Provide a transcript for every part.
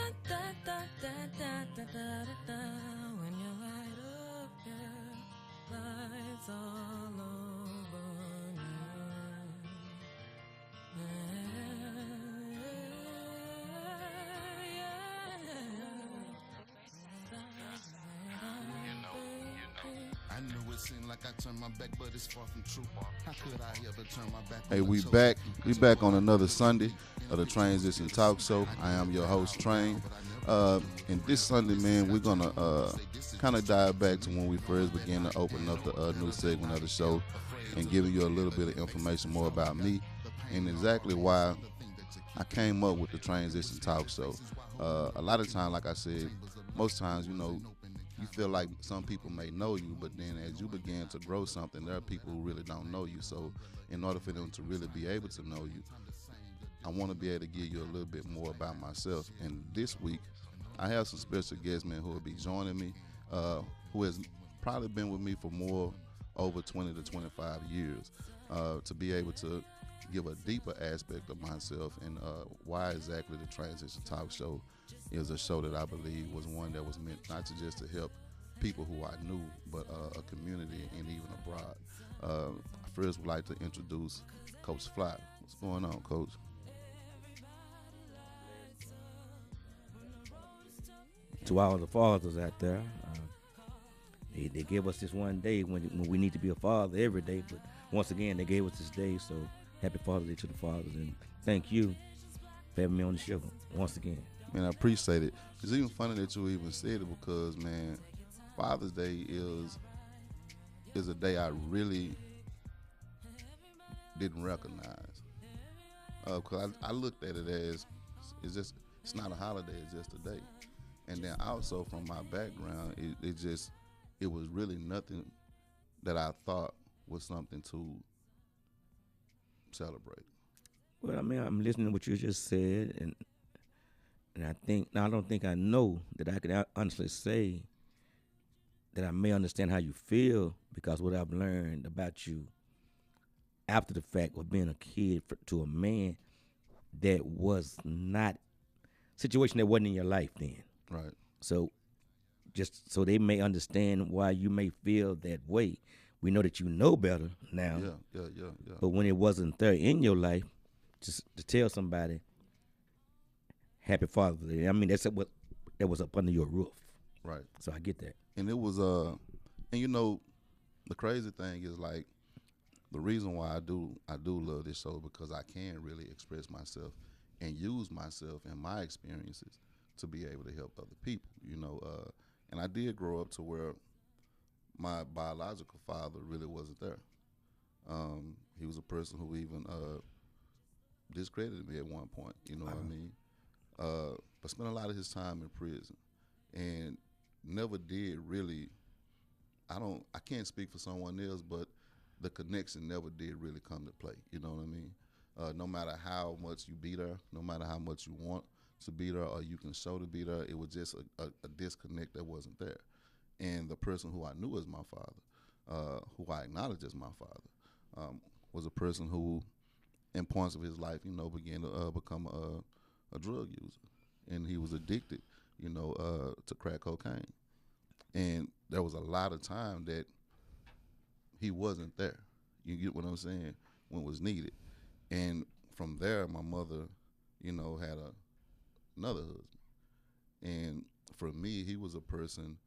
When you light up, yeah, lights all over me. I know it seemed like I turned my back, but it's far from true. How could I ever turn my back? Hey, we back. We back on another Sunday of the Transition Talk Show. I am your host, Train. And this Sunday, man, we're gonna kind of dive back to when we first began to open up the new segment of the show and giving you a little bit of information more about me and exactly why I came up with the Transition Talk Show. A lot of times, like I said, most times, you know, you feel like some people may know you, but then as you begin to grow something, there are people who really don't know you. So in order for them to really be able to know you, I want to be able to give you a little bit more about myself. And this week, I have some special guests, man, who will be joining me, who has probably been with me for more over 20 to 25 years, to be able to give a deeper aspect of myself and why exactly the Transition Talk Show is a show that I believe was one that was meant not to just to help people who I knew, but a community and even abroad. I first would like to introduce Coach Fly. What's going on, Coach? To all the fathers out there, they give us this one day when we need to be a father every day, but once again, they gave us this day, so happy Father's Day to the fathers, and thank you for having me on the show once again. Man, I appreciate it. It's even funny that you even said it because, man, Father's Day is a day I really didn't recognize. Because I looked at it as it's not a holiday, it's just a day. And then also from my background, it was really nothing that I thought was something to celebrate. Well, I mean, I'm listening to what you just said, and I don't think I know that I could honestly say that I may understand how you feel because what I've learned about you after the fact of being a kid to a man that was not situation that wasn't in your life then. Right. So just so they may understand why you may feel that way. We know that you know better now. Yeah. But when it wasn't there in your life, just to tell somebody, Happy Father's Day. I mean, that was up under your roof. Right. So I get that. And it was and you know, the crazy thing is like the reason why I do love this show because I can really express myself and use myself and my experiences to be able to help other people, you know. And I did grow up to where my biological father really wasn't there. He was a person who even discredited me at one point, you know what I mean? But spent a lot of his time in prison and never did really, I can't speak for someone else, but the connection never did really come to play, you know what I mean? No matter how much you be there, no matter how much you want to be there or you can show to be there, it was just a disconnect that wasn't there. And the person who I knew as my father, who I acknowledged as my father, was a person who, in points of his life, you know, began to become a drug user. And he was addicted, you know, to crack cocaine. And there was a lot of time that he wasn't there. You get what I'm saying? When it was needed. And from there, my mother, you know, had another husband. And for me, he was a person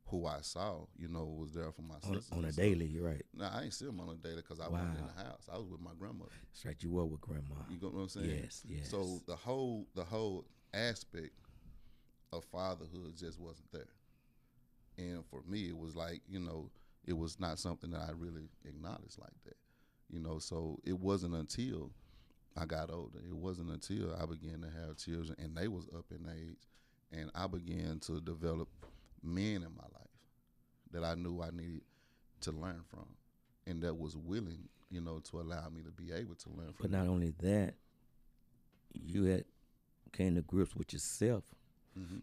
who I saw, you know, was there for my sisters. On a daily, you're right. No, I ain't see him on a daily because I wasn't in the house. I was with my grandmother. That's right, you were with grandma. You get what I'm saying? Yes. So the whole aspect of fatherhood just wasn't there. And for me, it was like, you know, it was not something that I really acknowledged like that. You know, so it wasn't until I got older. It wasn't until I began to have children and they was up in age and I began to develop men in my life that I knew I needed to learn from and that was willing, you know, to allow me to be able to learn from. But not only that, you had came to grips with yourself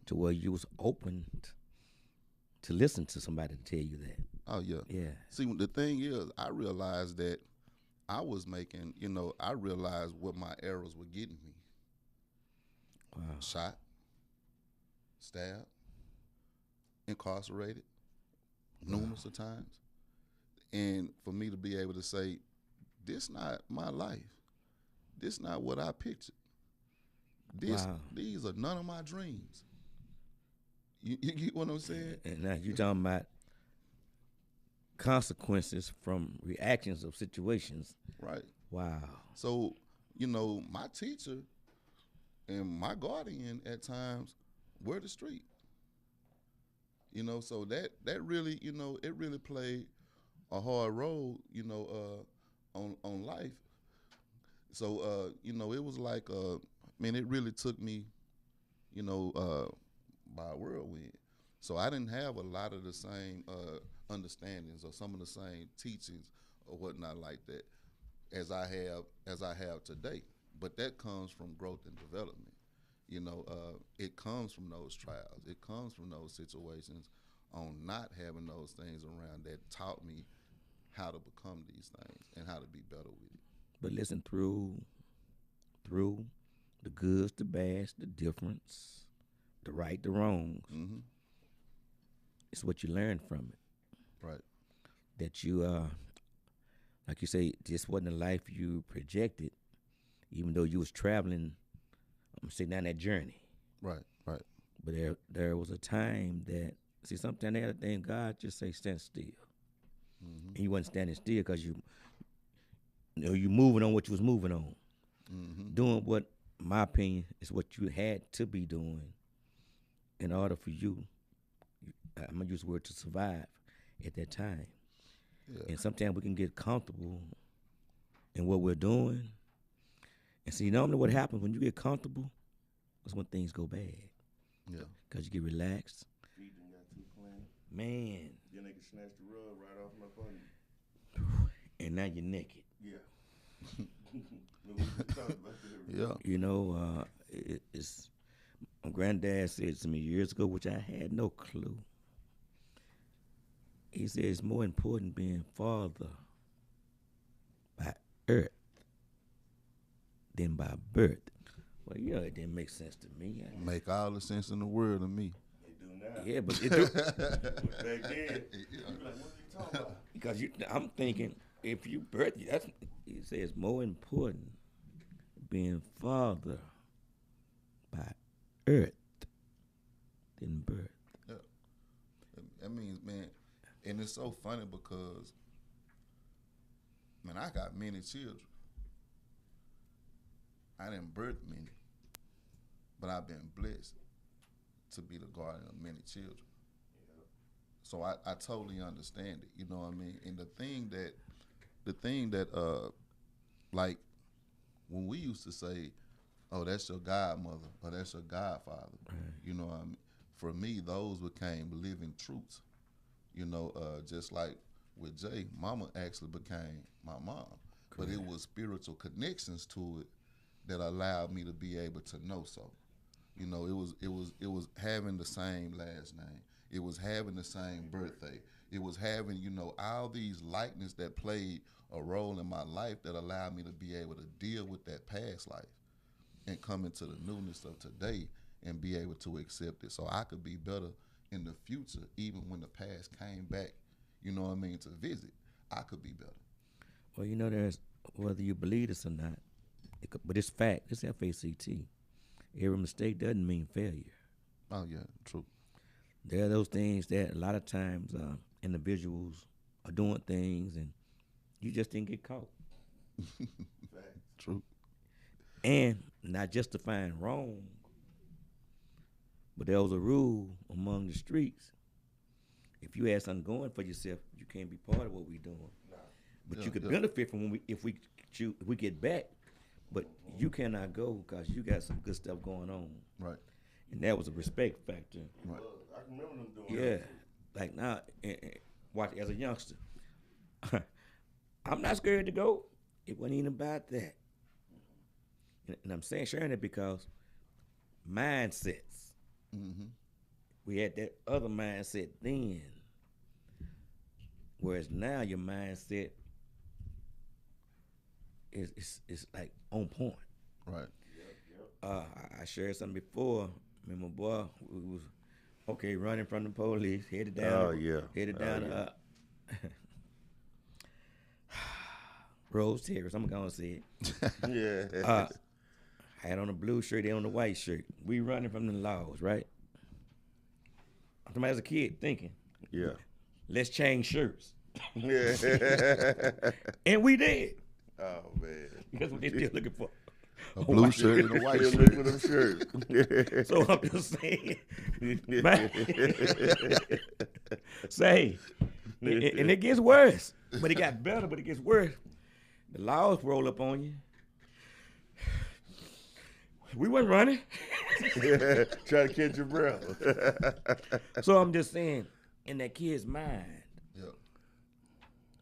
to where you was open to listen to somebody to tell you that. Oh, yeah. Yeah. See, the thing is, I realized that I was making, you know, I realized what my errors were getting me. Wow. Shot, stabbed, incarcerated numerous of times. And for me to be able to say, this not my life. This not what I pictured. These are none of my dreams. You get what I'm saying? And now you talking about consequences from reactions of situations. Right. Wow. So, my teacher and my guardian at times were the street. So that really, it really played a hard role, on life. So, it was like, it really took me, by a whirlwind. So I didn't have a lot of the same understandings or some of the same teachings or whatnot like that as I have today. But that comes from growth and development. It comes from those trials. It comes from those situations on not having those things around that taught me how to become these things and how to be better with it. But listen, through the goods, the bads, the difference, the right, the wrongs, it's what you learn from it. Right. That you, like you say, this wasn't the life you projected, even though you was traveling, down that journey. Right. But there was a time that, sometimes the other thing, God just say, stand still. And you wasn't standing still because you moving on what you was moving on. Doing what, in my opinion, is what you had to be doing in order for you, I'm going to use the word, to survive at that time. Yeah. And sometimes we can get comfortable in what we're doing. And normally what happens when you get comfortable is when things go bad. Yeah. Because you get relaxed. Feet done got too clean. Man. Then they can snatch the rug right off my body. And now you're naked. Yeah. Yeah. It's my granddad said to me years ago, which I had no clue. He said it's more important being father by earth than by birth. Well, it didn't make sense to me. Make all the sense in the world to me. They do now. Yeah, but it do. Back then, you be like, what are you talking about? Because I'm thinking, if you birth, he says it's more important being father by earth than birth. Yeah. That means, man, and it's so funny because, man, I got many children. I didn't birth many, but I've been blessed to be the guardian of many children. Yeah. So I totally understand it, you know what I mean? And the thing that like when we used to say, oh, that's your godmother or that's your godfather, you know what I mean? For me, those became living truths. Just like with Jay, mama actually became my mom. Correct. But it was spiritual connections to it that allowed me to be able to know so. It was having the same last name. It was having the same birthday. It was having, all these likeness that played a role in my life that allowed me to be able to deal with that past life and come into the newness of today and be able to accept it so I could be better in the future, even when the past came back, to visit, I could be better. Well, there's, whether you believe this or not, but it's fact, it's F-A-C-T. Every mistake doesn't mean failure. Oh, yeah, true. There are those things that a lot of times individuals are doing things and you just didn't get caught. True. And not justifying wrong, but there was a rule among the streets. If you had something going for yourself, you can't be part of what we're doing. Nah. But you could benefit from if we get back, but you cannot go because you got some good stuff going on. Right. And that was a respect factor. Right. I can remember them doing that. Yeah. Like now, watch as a youngster, I'm not scared to go. It wasn't even about that. And I'm sharing it because mindsets. Mm-hmm. We had that other mindset then. Whereas now your mindset is like on point. Right. I shared something before. Me and my boy, Okay, running from the police, headed down. Oh, yeah. Headed Oh, down. yeah. Rose Terrace. I'm gonna say it. Yeah. I had on a blue shirt, they on the white shirt. We running from the laws, right? Somebody as a kid thinking, Yeah. let's change shirts. Yeah. And we did. Oh man. That's what they still looking for. A blue shirt and a white Still shirt. looking for them shirts. So I'm just saying, man. Say, and it gets worse. But it got better, but it gets worse. The laws roll up on you. We wasn't running. Trying to catch your breath. So I'm just saying, in that kid's mind, Yeah.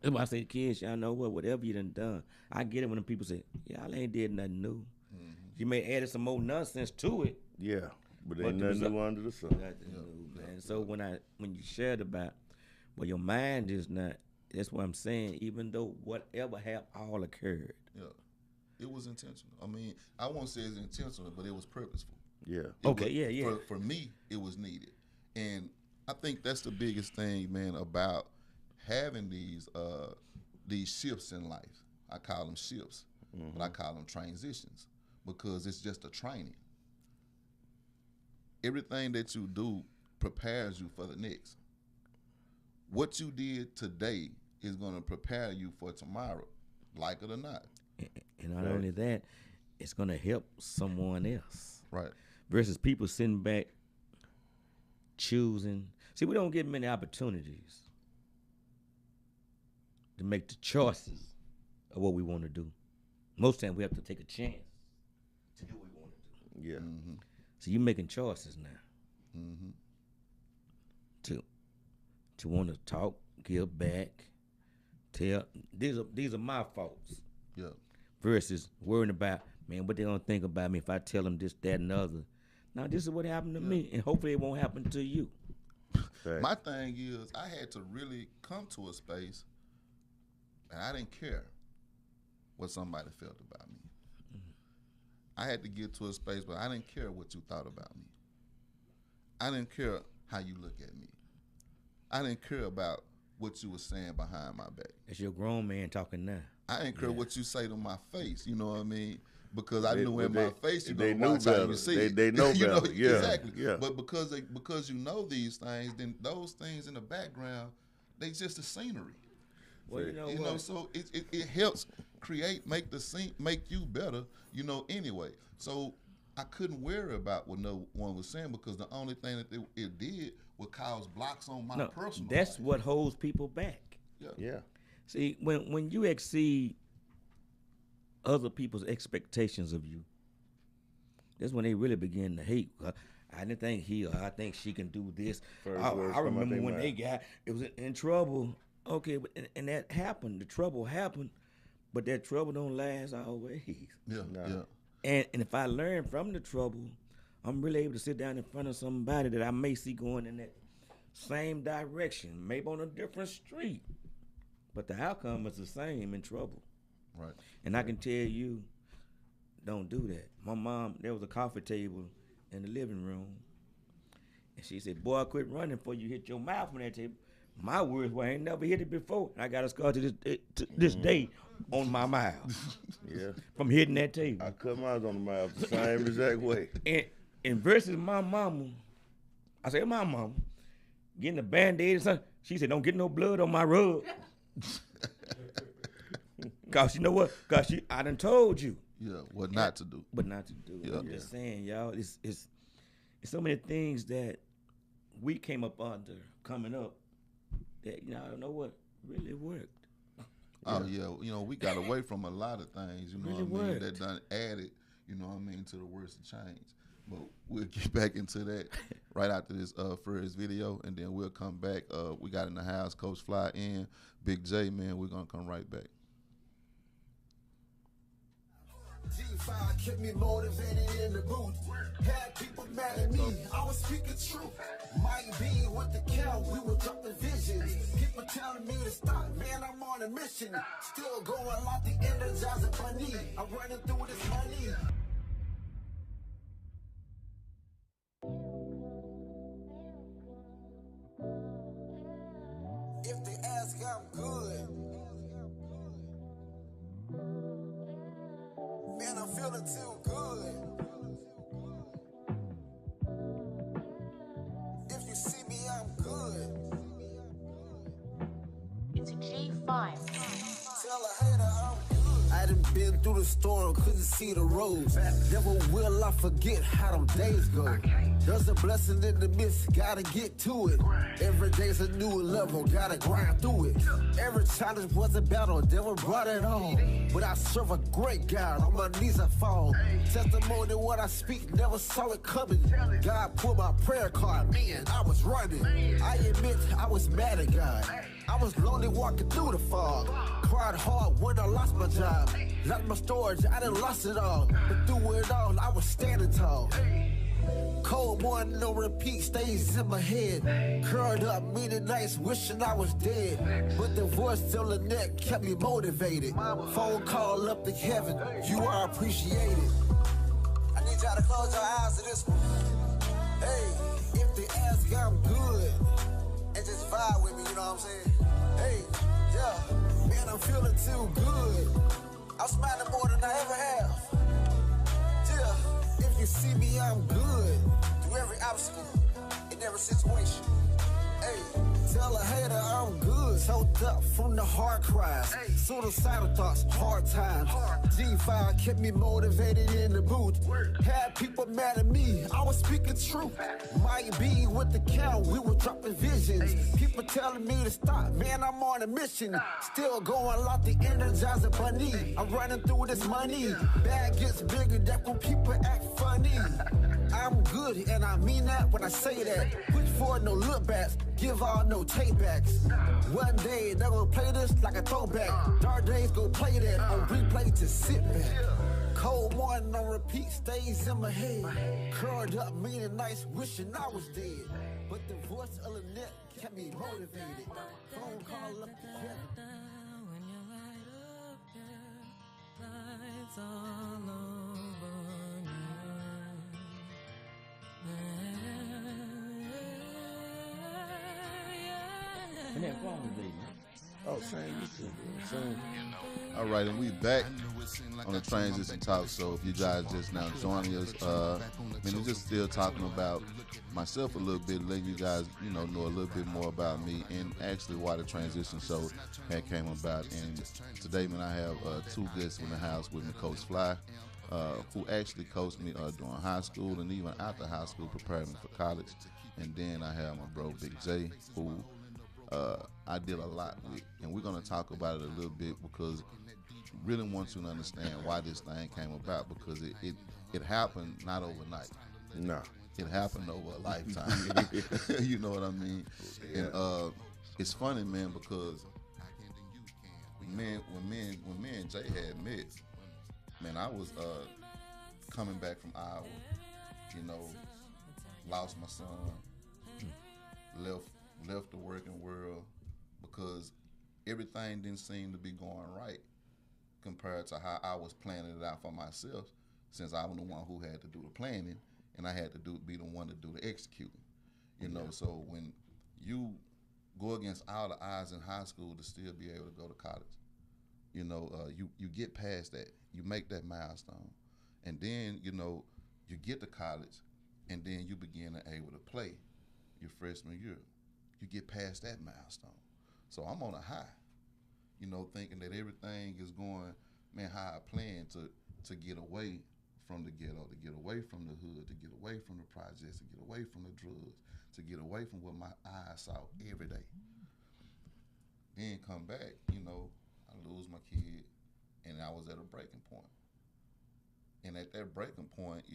that's why I say, kids, y'all know what, whatever you done, I get it when the people say, y'all ain't did nothing new. You may add some more nonsense to it. Yeah. But But ain't the nothing result- new under the sun. Nothing new, man. So when you shared about, well, your mind is not, that's what I'm saying, even though whatever have all occurred. Yeah. It was intentional. I mean, I won't say it's intentional, but it was purposeful. Yeah. It Okay, was- yeah. For me, it was needed. And I think that's the biggest thing, man, about having these shifts in life. I call them shifts, but I call them transitions because it's just a training. Everything that you do prepares you for the next. What you did today is going to prepare you for tomorrow, like it or not. And not only that, it's going to help someone else. Right. Versus people sitting back choosing. See, we don't get many opportunities to make the choices of what we want to do. Most times we have to take a chance to do what we want to do. Yeah. So you're making choices now. To want to talk, give back, tell these are my faults. Yeah. Versus worrying about, man, what they gonna think about me if I tell them this, that, and the other. Now this is what happened to me, and hopefully it won't happen to you. Fact. My thing is, I had to really come to a space, and I didn't care what somebody felt about me. I had to get to a space where I didn't care what you thought about me. I didn't care how you look at me. I didn't care about what you were saying behind my back. That's your grown man talking now. I didn't care what you say to my face. You know what I mean? Because I knew in they- my face you they gonna knew watch how better. you see They- it. they know You better. Yeah, exactly. yeah. But because you know these things, then those things in the background, they just the scenery. Well, you know You what? know, so it helps make the scene, make you better, you know, anyway. So I couldn't worry about what no one was saying because the only thing that it did would cause blocks on my No, personal that's life. what holds people back. Yeah. See, when you exceed other people's expectations of you, that's when they really begin to hate. I didn't think he or I think she can do this. First I words come out remember they when mouth. they got it was in trouble. Okay, but and that happened. The trouble happened, but that trouble don't last always. Yeah, Nah. yeah. And if I learn from the trouble, I'm really able to sit down in front of somebody that I may see going in that same direction, maybe on a different street, but the outcome is the same in trouble. Right. And I can tell you, don't do that. My mom, there was a coffee table in the living room, and she said, "Boy, quit running before you hit your mouth on that table." My words were, "I ain't never hit it before." And I got a scar to this day on my mouth Yeah. from hitting that table. I cut mine on the mouth the same exact way. And versus my mama, I said, "My mama, getting a Band-Aid or something." She said, "Don't get no blood on my rug." Cause you know what? Cause I done told you. Yeah, what not to do. But not to do. Yeah. I'm just saying, y'all, it's so many things that we came up under coming up that, you know, I don't know what really worked. Oh yeah, you know, we got away from a lot of things, you know Really what I mean, worked. that done added, you know what I mean, to the worst of change. But we'll get back into that right after this first video, and then we'll come back. We got in the house, Coach Fly in, Big J, man, we're gonna come right back. G5 kept me motivated in the booth. Had people mad at me, I was speaking truth. Might be with the count, we were dropping visions. People telling me to stop, man, I'm on a mission. Still going like the Energizer Bunny. I'm running through this money. If they ask, I'm good. Man, I'm feeling too good. If you see me, I'm good. It's a G5. Tell a hater I'm good. I done been through the storm, couldn't see the roads. Never will I forget how them days go. There's a blessing in the midst, gotta get to it. Every day's a new level, gotta grind through it. Every challenge was a battle, devil brought it on. But I serve a great God, on my knees I fall. Testimony what I speak, never saw it coming. God pulled my prayer card, man, I was running. I admit I was mad at God. I was lonely walking through the fog. Cried hard when I lost my job. Lost my storage, I done lost it all. But through it all, I was standing tall. Cold morning, no repeat, stays in my head. Curled up many nights, wishing I was dead. But the voice still in the neck kept me motivated. Phone call up to heaven, you are appreciated. I need y'all to close your eyes to this one. Hey, if they ask, I'm good. And just vibe with me, you know what I'm saying? Hey, yeah, man, I'm feeling too good. I'm smiling more than I ever have. Yeah, if you see me, I'm good. Through every obstacle, in every situation. Hey, tell a hater I'm good. Choked up from the hard cries. Suicidal thoughts, hard times. G5 kept me motivated in the booth. Had people mad at me, I was speaking truth. Might be with the count, we were dropping visions. People telling me to stop, man, I'm on a mission. Still going like the Energizer Bunny. I'm running through this money. Bag gets bigger, that when people act funny. I'm good, and I mean that when I say that. Push forward, no look backs. Give all no take backs. One day they're gonna play this like a throwback. Dark days go play that on replay to sit back. Cold morning on repeat stays in my head. Curled up many nights wishing I was dead. But the voice of the net kept me motivated. Phone call up to heaven. When you light up, yeah, lights all over me. And that phone today, man. Oh, same. Same. All right, and we back on the Transition Talk. So if you guys just now joining us, we're just still talking about myself a little bit, letting you guys, know a little bit more about me and actually why the Transition Show had came about. And today, man, I have two guests in the house with me, Coach Fly, who actually coached me during high school and even after high school, prepared me for college. And then I have my bro, Big J, who I did a lot with, and we're going to talk about it a little bit because really want you to understand why this thing came about, because it happened not overnight. Nah. It happened over a lifetime. You know what I mean? Yeah. And it's funny, man, because when me and Jay had met, man, I was coming back from Iowa, lost my son, left the working world because everything didn't seem to be going right compared to how I was planning it out for myself, since I was the one who had to do the planning and I had to be the one to do the executing. So when you go against all the odds in high school to still be able to go to college, you get past that, you make that milestone, and then you get to college, and then you begin to able to play your freshman year. You get past that milestone. So I'm on a high, thinking that everything is going, man, how I plan to get away from the ghetto, to get away from the hood, to get away from the projects, to get away from the drugs, to get away from what my eyes saw every day. Then come back, I lose my kid, and I was at a breaking point. And at that breaking point,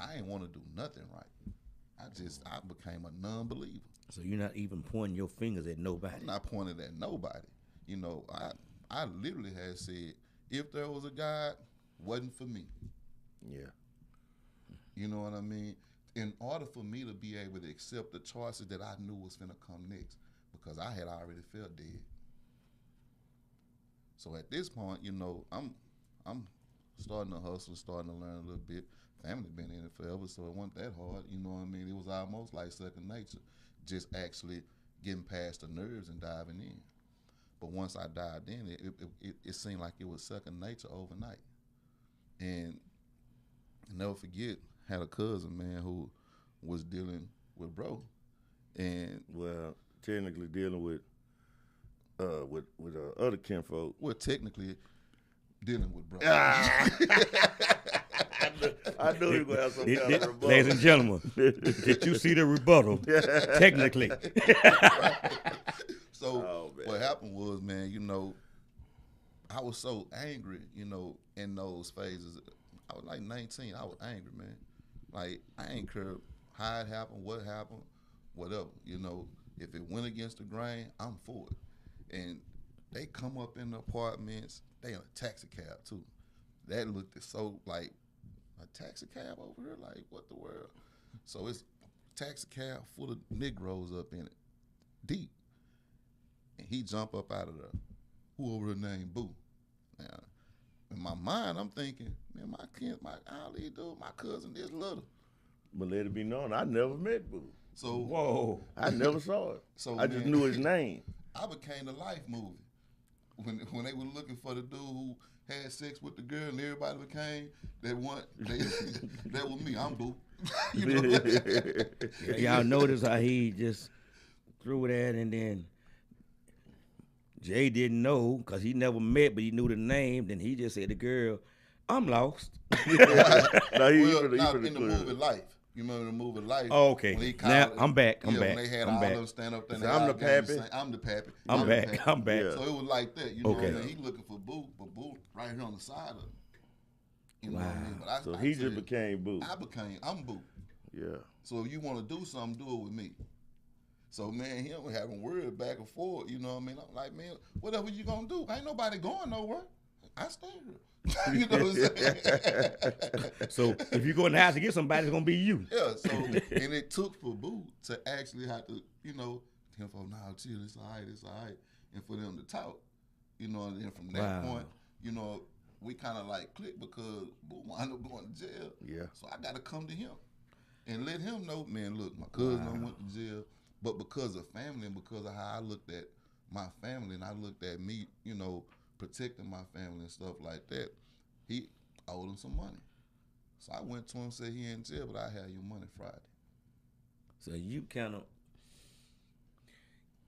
I ain't want to do nothing right. I became a non-believer. So you're not even pointing your fingers at nobody. I'm not pointing at nobody. I literally had said, if there was a God, wasn't for me. Yeah. You know what I mean? In order for me to be able to accept the choices that I knew was finna come next, because I had already felt dead. So at this point, I'm starting to hustle, starting to learn a little bit. Family been in it forever, so it wasn't that hard. You know what I mean? It was almost like second nature. Just actually getting past the nerves and diving in. But once I dived in, it seemed like it was second nature overnight. And I'll never forget, had a cousin, man, who was dealing with bro. And Well, technically dealing with other kinfolk. we're technically dealing with bro. I knew you were gonna have some kind of rebuttal. Ladies and gentlemen, did you see the rebuttal? Technically. So Oh, man. what happened was, man, I was so angry, in those phases. I was like 19. I was angry, man. Like, I ain't care how it happened, what happened, whatever. If it went against the grain, I'm for it. And they come up in the apartments. They in a taxi cab, too. That looked so like a taxi cab over here? Like, what the world? So it's a taxi cab full of Negroes up in it, deep. And he jump up out of there. Who over there named Boo? Now, in my mind, I'm thinking, man, all he do, my cousin this little. But let it be known, I never met Boo. So Whoa. I never saw it. So, I just man, knew his name. I became the Life movie. When they were looking for the dude who had sex with the girl and everybody became that was me. I'm Boo. Y'all notice how he just threw that, and then Jay didn't know because he never met, but he knew the name. Then he just said, "The girl, I'm lost." No, he Well, finna now in the clear movie it. Life. You remember the movie Life? Oh, okay. When he Now, called- I'm back. I'm yeah, back. When they had I'm all back. them stand up there. So I'm the pappy? I'm the pappy. I'm the back. pappy. I'm back. Yeah. So it was like that. Okay. And he looking for Boo, but Boo right here on the side of him. You know what I Wow. mean? But So I he tell just you, became Boo. I'm Boo. Yeah. So if you want to do something, do it with me. So, man, him having words back and forth, you know what I mean? I'm like, man, whatever you going to do, ain't nobody going nowhere. I stay here. You know what I'm saying? So if you go in the house to get somebody, it's gonna be you. Yeah, so, and it took for Boo to actually have to, him for, nah, chill, it's all right. And for them to talk, and then from that Wow. point, we kind of like clicked because Boo wound up going to jail. Yeah. So I got to come to him and let him know, man, look, my cousin done went to jail, but because of family and because of how I looked at my family and I looked at me, protecting my family and stuff like that, he owed him some money. So I went to him and said, he in jail, but I have your money Friday. So you kind of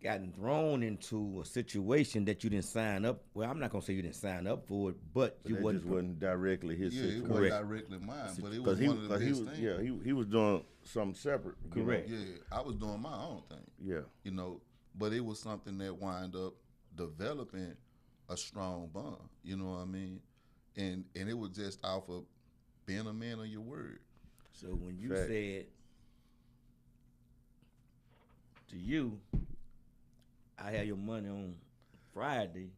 gotten thrown into a situation that you didn't sign up. Well, I'm not gonna say you didn't sign up for it, but But you that wasn't. just wasn't directly his Yeah, it situation. wasn't Correct. directly mine, but it was Because one of the best he was, things. yeah, he was doing something separate. you know? Correct. Yeah, I was doing my own thing, Yeah. but it was something that wound up developing a strong bond, you know what I mean? And it was just off of being a man of your word. So when you Fact. said to you, I had your money on Friday,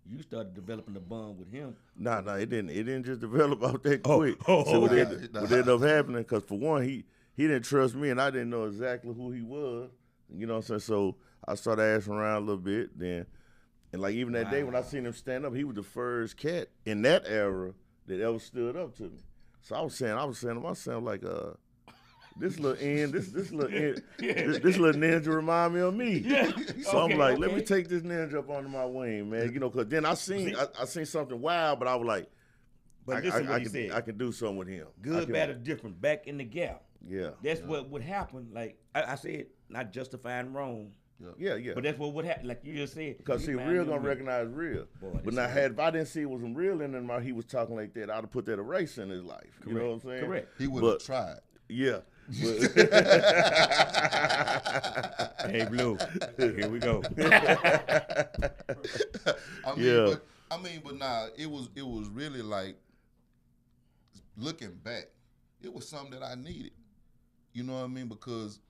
you started developing a bond with him. Nah, it didn't. It didn't just develop out that Oh, quick. oh, so what, okay. what ended up happening? Because for one, he didn't trust me, and I didn't know exactly who he was. You know what I'm saying? So I started asking around a little bit. Then, and like even that day when I seen him stand up, he was the first cat in that era that ever stood up to me. So I was saying to myself like, this little this little ninja remind me of me. So I'm like, let me take this ninja up under my wing, man. Because then I seen something wild, but I was like, But listen what he said. I can do something with him. Good, bad, or different. Back in the gap. Yeah. That's what would happen. Like I said, not justifying wrong, Yeah. but that's what would happen. Like you just said. Because see, real gonna recognize real. Boy, But this now, is if I didn't see it was some real in him, while he was talking like that, I'd have put that erase in his life. You know what I'm saying? Correct. He would have But- tried. Yeah. Hey, Blue, here we go. Yeah. But nah, it was really like, looking back, it was something that I needed. You know what I mean? Because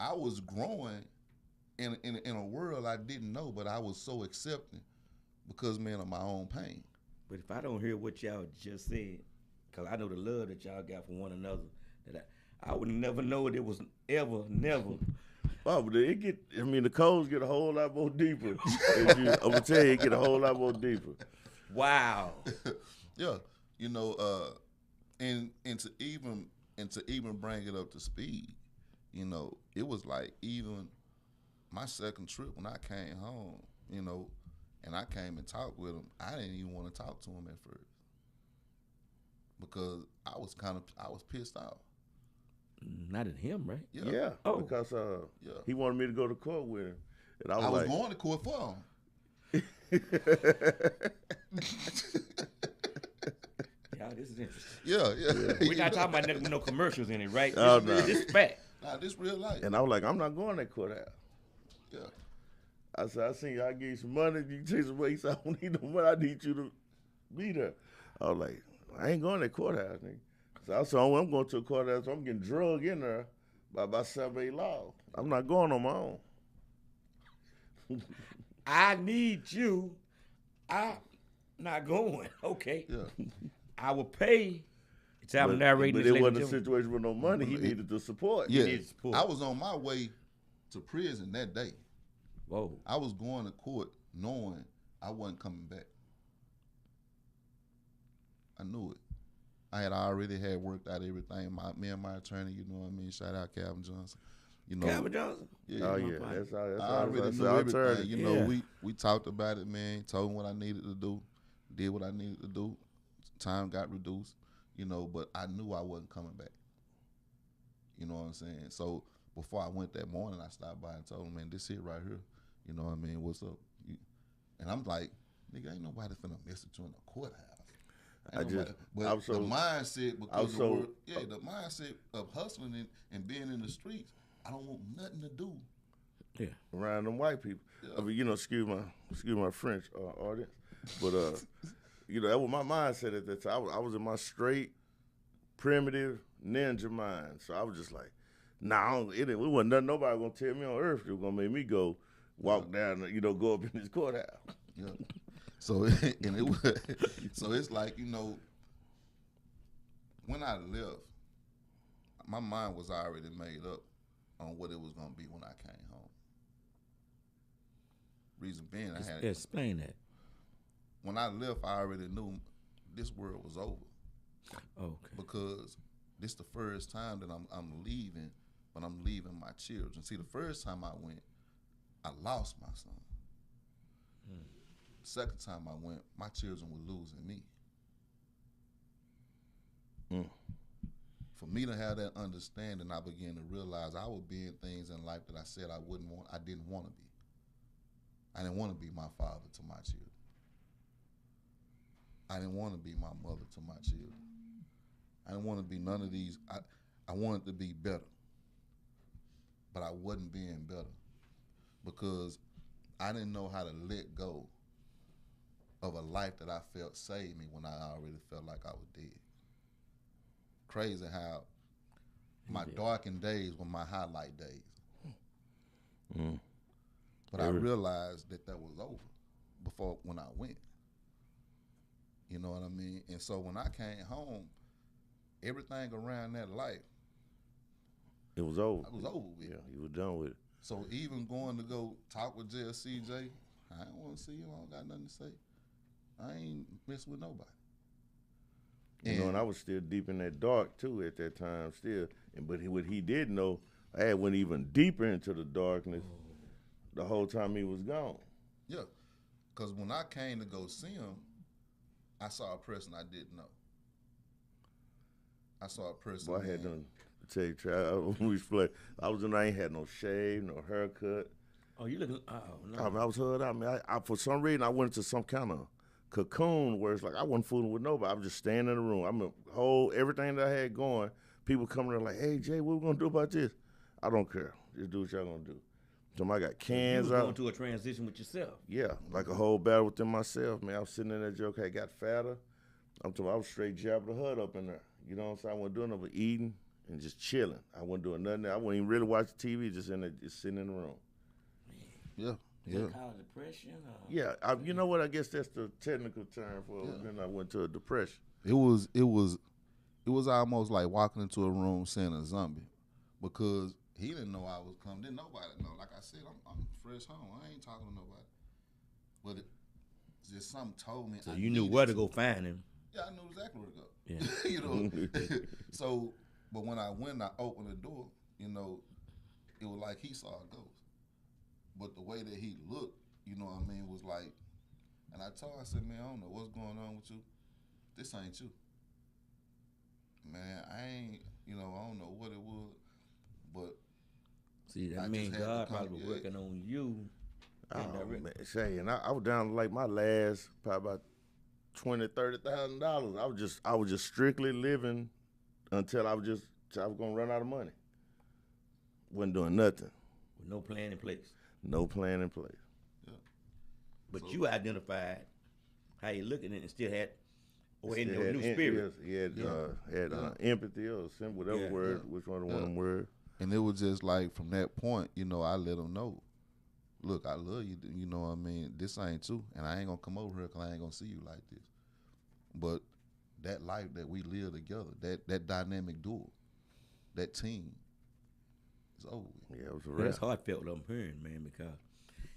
I was growing in a world I didn't know, but I was so accepting because, man, of my own pain. But if I don't hear what y'all just said, because I know the love that y'all got for one another, that I would never know it was ever, never. Oh, but the codes get a whole lot more deeper. I'm gonna tell you, it get a whole lot more deeper. Wow. Yeah, and to even bring it up to speed, it was like even my second trip when I came home, you know, and I came and talked with him, I didn't even want to talk to him at first because I was pissed off. Not at him, right? Yeah, Oh. because Yeah. he wanted me to go to court with him, and I was I was like, going to court for him. Yeah, this is interesting. Yeah. We're not talking about nothing with no commercials in it, right? Oh, this, no. this is fact. Nah, this real life. and I was like, I'm not going to that courthouse. Yeah. I said, I seen y'all give you some money. You can take some money. He said, I don't need no money. I need you to be there. I was like, I ain't going to that courthouse, nigga. So I said, I'm going to a courthouse. I'm getting drugged in there by 7-8 law. I'm not going on my own. I need you. I'm not going. Okay. Yeah. I will pay. It's how I'm narrating but this. it ladies wasn't and a gentlemen. situation with no money. He needed the support. Yeah. needs support. I was on my way to prison that day. Whoa. I was going to court knowing I wasn't coming back. I knew it. I had already worked out everything. Me and my attorney, you know what I mean? Shout out Calvin Johnson. You know, Calvin Johnson. Yeah, Oh, my yeah. partner. That's how I already that's knew our everything. attorney. You know, Yeah. we talked about it, man. Told him what I needed to do. Did what I needed to do. Time got reduced, you know, but I knew I wasn't coming back. You know what I'm saying? So before I went that morning, I stopped by and told him, man, this it right here. You know what I mean? What's up? And I'm like, nigga, ain't nobody finna mess with you in the courthouse. Ain't nobody- but the mindset, because the mindset of hustling and being in the streets, I don't want nothing to do. Yeah. Around them white people. Yeah. I mean, you know, excuse my French audience, but you know, that was my mindset at that time. I was in my straight, primitive ninja mind. So I was just like, nah, it wasn't nothing nobody gonna tell me on earth that was gonna make me go walk down, you know, go up in this courthouse. Yeah. So it's like, you know, when I left, my mind was already made up on what it was gonna be when I came home. Reason being, Explain that. when I left, I already knew this world was over Okay. because this the first time that I'm leaving, but I'm leaving my children. See, the first time I went, I lost my son. Second time I went, my children were losing me. For me to have that understanding, I began to realize I would be in things in life that I said I didn't want to be. I didn't want to be my father to my children. I didn't want to be my mother to my children. I didn't want to be none of these. I wanted to be better, but I wasn't being better because I didn't know how to let go of a life that I felt saved me when I already felt like I was dead. Crazy how my darkened days were my highlight days. But I realized that was over before when I went. You know what I mean? And so when I came home, everything around that life, It was over. I was over with. Yeah, you were done with it. So even going to go talk with JLCJ, I don't want to see him. I don't got nothing to say. I ain't mess with nobody. You know, and I was still deep in that dark too at that time still. But what he did know, I had went even deeper into the darkness the whole time he was gone. Yeah, because when I came to go see him, I saw a person I didn't know. I saw a person. Boy, I had done tell you, I was in there, I ain't had no shave, no haircut. Oh, you looking? Oh no. I mean, I was hood out. I for some reason I went into some kind of cocoon where it's like I wasn't fooling with nobody. I was just staying in the room. I'm a whole everything that I had going. People coming there like, "Hey Jay, what we gonna do about this?" I don't care. Just do what y'all gonna do. So I got You cans was out. going through a transition with yourself. Yeah, like a whole battle within myself, man. I was sitting in that joke. I got fatter. I'm talking. I was straight Jabba the Hutt up in there. You know what I'm saying? I wasn't doing nothing but eating and just chilling. I wasn't doing nothing. I wasn't even really watching TV. Just sitting in the room. Yeah, You yeah. call it depression? Or? Yeah, you know what? I guess that's the technical term for it. Then I went to a depression. It was almost like walking into a room seeing a zombie, because he didn't know I was coming. Didn't nobody know. Like I said, I'm fresh home. I ain't talking to nobody. But just something told me. So I you knew needed where to go find him. Yeah, I knew exactly where to go. Yeah. You know. So, but when I went, and I opened the door. You know, it was like he saw a ghost. but the way that he looked, you know what I mean, was like, and I told him, I said, man, I don't know what's going on with you. This ain't you. Man, I ain't, you know, I don't know what it was, but See, I that means just had to God come- probably was yeah. working on you. Oh, Indirect. man, say, and I was down to like my last probably about $20,000-$30,000. I was just strictly living until I was gonna run out of money. Wasn't doing nothing. With no plan in place. No plan in place. But you identified how you looking at it and still had in Still your had new en- spirit. yes, he had empathy or whatever Yeah. word, which one of them words. and it was just like from that point, you know, I let him know, look, I love you, you know what I mean, this ain't you, and I ain't gonna come over here because I ain't gonna see you like this. But that life that we live together, that dynamic duo, that team, it's over with. Yeah, it was a Well, that's wrap. heartfelt what I'm hearing, man, because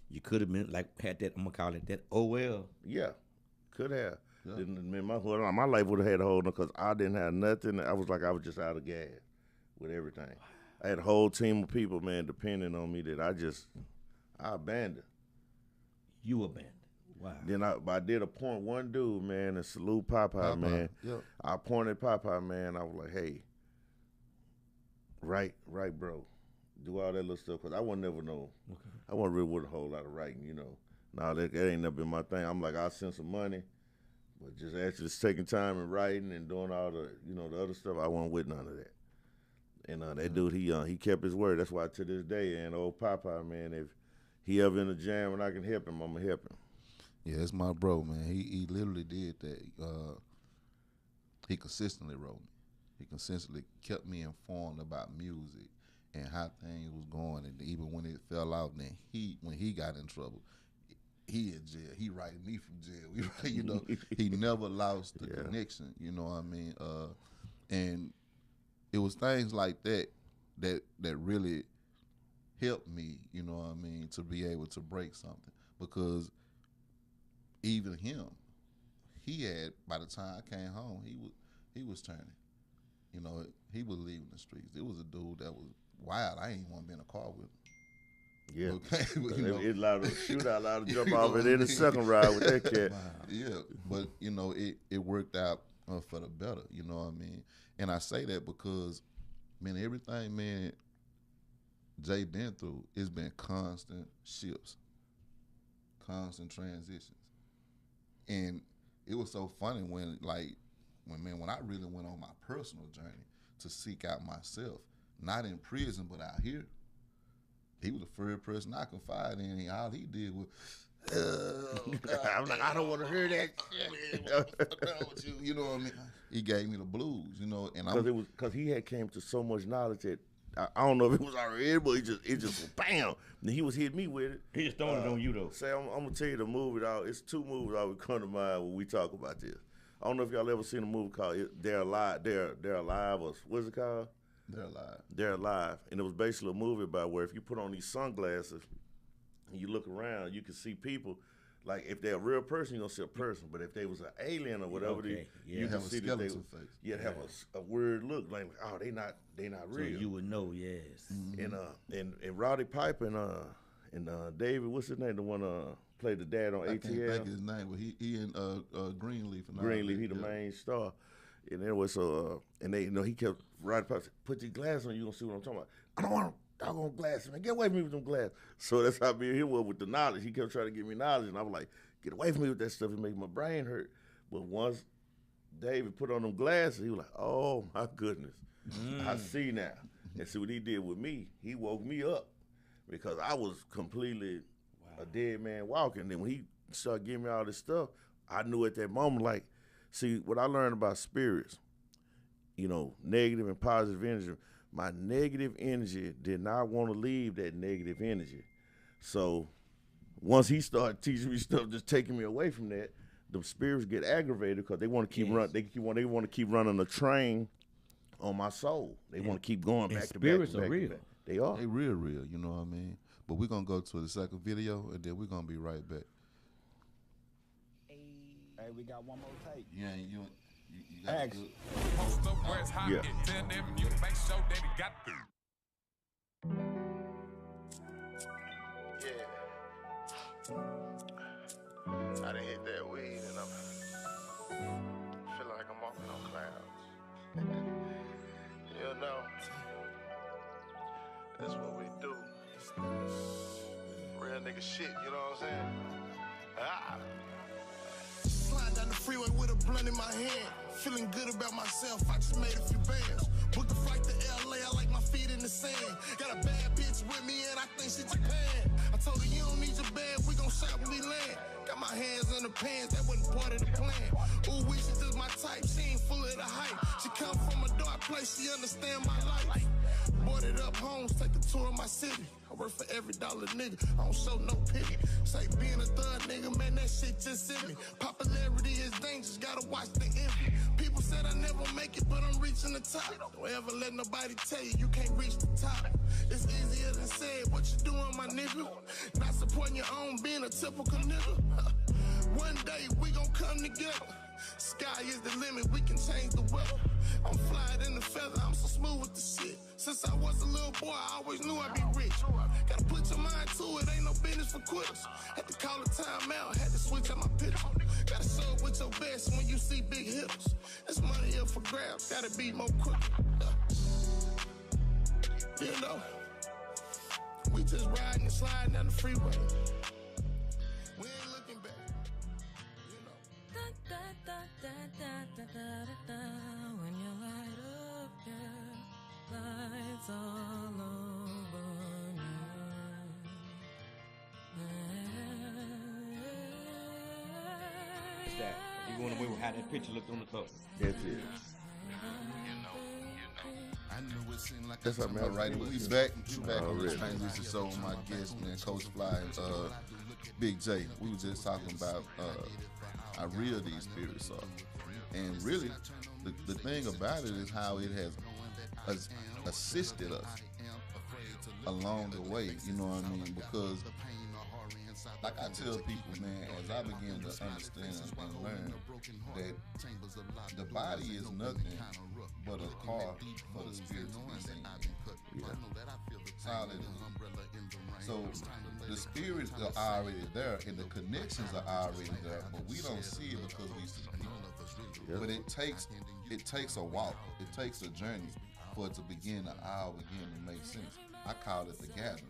you could have been like had that. I'm gonna call it that. Oh well, Yeah, could have. Yeah. Didn't mean my life would have had a hold on because I didn't have nothing. I was just out of gas with everything. I had a whole team of people, man, depending on me that I abandoned. you abandoned. Wow. Then I did appoint one dude, man, and salute Popeye, man. Yep. I appointed Popeye, man. I was like, hey, right, bro. Do all that little stuff because I wasn't never know. Okay. I wasn't really with a whole lot of writing, you know. Nah, that ain't never been my thing. I'm like, I'll send some money, but just actually just taking time and writing and doing all the, you know, the other stuff, I wasn't with none of that. And that dude, he kept his word. That's why to this day, and old Popeye, man, if he ever in a jam and I can help him, I'm gonna help him. Yeah, it's my bro, man. He literally did that. He consistently wrote me. He consistently kept me informed about music and how things was going. And even when it fell out, then when he got in trouble, he in jail. He writing me from jail. You know, he never lost the connection. You know what I mean? And it was things like that really helped me. You know what I mean, to be able to break something because. Even him, he had, by the time I came home, he was turning. You know, he was leaving the streets. It was a dude that was wild. I ain't want to be in a car with him. Yeah. Okay, but, you know, It's allowed to shoot out, allowed to jump You off know at what I any mean? second ride with that cat. yeah, but you know, it worked out for the better. You know what I mean? And I say that because, man, everything, man, Jay been through, it's been constant shifts, constant transitions. And it was so funny when I really went on my personal journey to seek out myself, not in prison, but out here. He was the first person I confided in. And all he did was, I'm like, I don't want to hear that shit. what's wrong with you? You know what I mean? He gave me the blues, you know, and Because he had came to so much knowledge that I don't know if it was already, but it just bam. And he was hitting me with it. He just throwing it on you though. Say, I'm gonna tell you the movie. It's two movies that would come to mind when we talk about this. I don't know if y'all ever seen a movie called They're Alive. They're Alive, or what's it called? They're alive. They're Alive, and it was basically a movie about where if you put on these sunglasses and you look around, you can see people. Like if they're a real person, you're gonna see a person. But if they was an alien or whatever, Okay, yeah. you can Have a see that they skeleton face. you'd have a weird look, like oh they not So real. you would know, yes. And Roddy Piper and David, what's his name? The one played the dad on I can't think ATL. his name, but he in Greenleaf. And all Greenleaf, that, he the yeah. main star. And anyway, so and they, he kept Roddy Piper said, put your glasses on, you gonna see what I'm talking about. I don't want doggone glasses, man. Get away from me with them glasses. So that's how me and him was with the knowledge. He kept trying to give me knowledge, and I was like, get away from me with that stuff. It make my brain hurt. But once David put on them glasses, he was like, oh my goodness, I see now. And see what he did with me. He woke me up because I was completely a dead man walking. And then when he started giving me all this stuff, I knew at that moment, like, see, what I learned about spirits, you know, negative and positive energy, my negative energy did not want to leave that negative energy. So once he started teaching me stuff, just taking me away from that, the spirits get aggravated because they want to keep running. They want to keep running a train on my soul. They want to keep going back to back. spirits to are back to real. back. They are. They real, you know what I mean? But we're going to go to the second video, and then we're going to be right back. Hey, we got one more take. You got Ask. good. Post up where it's hot, Yeah. and tell them you make sure that it got through. Yeah. walking on clouds. You know, that's what we do. Real nigga shit, you know what I'm saying? Ah. Sliding down the freeway with a blunt in my hand. Feeling good about myself, I just made a few bands. Booked a flight to LA, I like my feet in the sand. Got a bad bitch with me and I think she Japan. I told her you don't need your bag, we gon' shop when we land. Got my hands in the pants, that wasn't part of the plan. Ooh, we she just my type, she ain't full of the hype. She come from a dark place, she understand my life. Boarded up homes, take a tour of my city. I work for every dollar, nigga. I don't show no pity. Say being a thug, nigga, man, that shit just hit me. Popularity is dangerous, gotta watch the envy. People said I never make it, but I'm reaching the top. Don't ever let nobody tell you you can't reach the top. It's easier than said, what you doing, my nigga? Not supporting your own, being a typical nigga. One day we gon' come together. Sky is the limit, we can change the weather. I'm flying in the feather, I'm so smooth with the shit. Since I was a little boy, I always knew I'd be rich. Gotta put your mind to it, ain't no business for quitters. Had to call a time out, had to switch out my picture. Gotta show up with your best when you see big hitters. This money up for grabs, gotta be more quicker. You know, we just riding and sliding down the freeway. We ain't looking back. You know. Da, da, da, da, da, da, da, da. When you light up, yeah, lights all over me. That. You going away with how that picture looked on the cover. That's it. I knew it seemed like That's what All right, we back on the Already. Transition Show with my guest, man, Coach Fly and Big J. We were just talking about how real these spirits are. And really, the thing about it is how it has assisted us along the way, you know what I mean? Because, like I tell people, man, as I begin to understand and learn that the body is nothing but a car for the spirit to be seen. Yeah. That's all it is. So the spirits are already there and the connections are already there, but we don't see it because we see people. Yep. But it takes a walk, it takes a journey for it to begin to make sense. I call it the gathering